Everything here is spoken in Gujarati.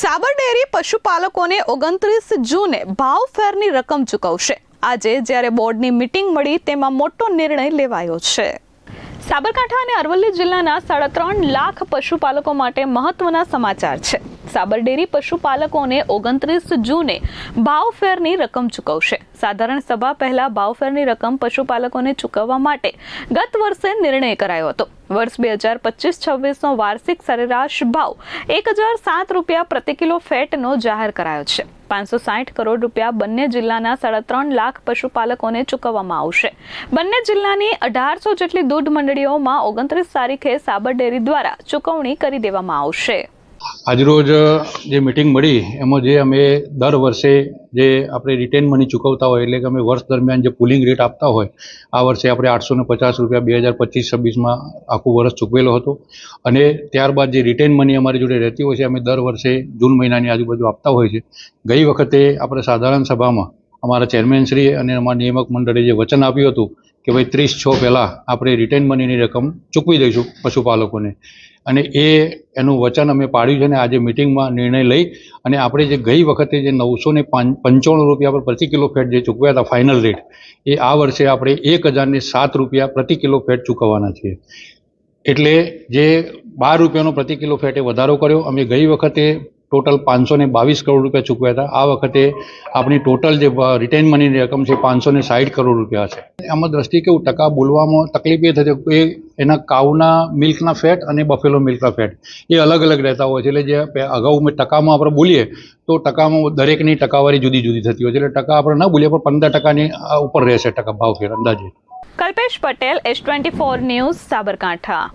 સાબર ડેરી પશુપાલકોને 29 જૂને ભાવફેરની રકમ ચૂકવશે। આજે જ્યારે બોર્ડની મીટિંગ મળી તેમાં મોટો નિર્ણય લેવાયો છે। સાબરકાંઠા અને અરવલ્લી જિલ્લાના 3.5 લાખ પશુપાલકો માટે મહત્વના સમાચાર છે। સાબર ડેરી પશુપાલકોને 29 જૂને ભાવફેરની રકમ ચૂકવશે। સાધારણ સભા પહેલા ભાવફેરની રકમ પશુપાલકોને ચૂકવવા માટે ગત વર્ષે નિર્ણય કરાયો હતો। વર્ષ 2025-26નો વાર્ષિક સરેરાશ ભાવ 1007 રૂપિયા પ્રતિ કિલો ફેટનો જાહેર કરાયો છે। 560 કરોડ રૂપિયા બંને જિલ્લાના 3.5 લાખ પશુપાલકોને ચૂકવવામાં આવશે। બંને જિલ્લાની 1800 જેટલી દૂધ મંડળીઓમાં 29 તારીખે સાબર ડેરી દ્વારા ચૂકવણી કરી દેવામાં આવશે। આજરોજ જે મીટિંગ મળી એમાં જે અમે દર વર્ષે જે આપણે રિટેન મની ચૂકવતા હોય એટલે કે અમે વર્ષ દરમિયાન જે પુલિંગ રેટ આપતા હોય આ વર્ષે આપણે 850 રૂપિયા 2025-26માં આખું વર્ષ ચૂકવેલો હતો અને ત્યારબાદ જે રિટેન મની અમારી જોડે રહેતી હોય છે અમે દર વર્ષે જૂન મહિનાની આજુબાજુ આપતા હોય છે। ગઈ વખતે આપણે સાધારણ સભામાં અમારા ચેરમેનશ્રી અને અમારા નિયામક મંડળે જે વચન આપ્યું હતું કે ભાઈ 30/6 પહેલાં આપણે રિટેન મનીની રકમ ચૂકવી દઈશું પશુપાલકોને અને એનું વચન અમે પાડ્યું છે અને આજે મિટિંગમાં નિર્ણય લઈ અને આપણે જે ગઈ વખતે જે 995 રૂપિયા પર પ્રતિ કિલો ફેટ જે ચૂકવ્યા હતા ફાઇનલ રેટ એ આ વર્ષે આપણે 1007 રૂપિયા પ્રતિ કિલો ફેટ ચૂકવવાના છીએ। એટલે જે 12 રૂપિયાનો પ્રતિ કિલો ફેટે વધારો કર્યો। અમે ગઈ વખતે ટોટલ 522 કરોડ રૂપિયા ચૂકવ્યા હતા। આ વખતે આપણી ટોટલ જે રિટેન મનીની રકમ છે 560 કરોડ રૂપિયા છે। આમાં દ્રષ્ટિ કેવું ટકા બોલવામાં તકલીફ એ થતી કે એના કાઉના મિલ્કના ફેટ અને બફેલો મિલ્કના ફેટ એ અલગ અલગ રહેતા હોય છે। એટલે જે અગાઉ ટકામાં આપણે બોલીએ તો ટકામાં દરેકની ટકાવારી જુદી જુદી થતી હોય છે। એટલે ટકા આપણે ન બોલીએ પણ 15%ની ઉપર રહેશે ટકા ભાવ ફેર અંદાજે। Kalpesh Patel, S24 news, Sabarkantha.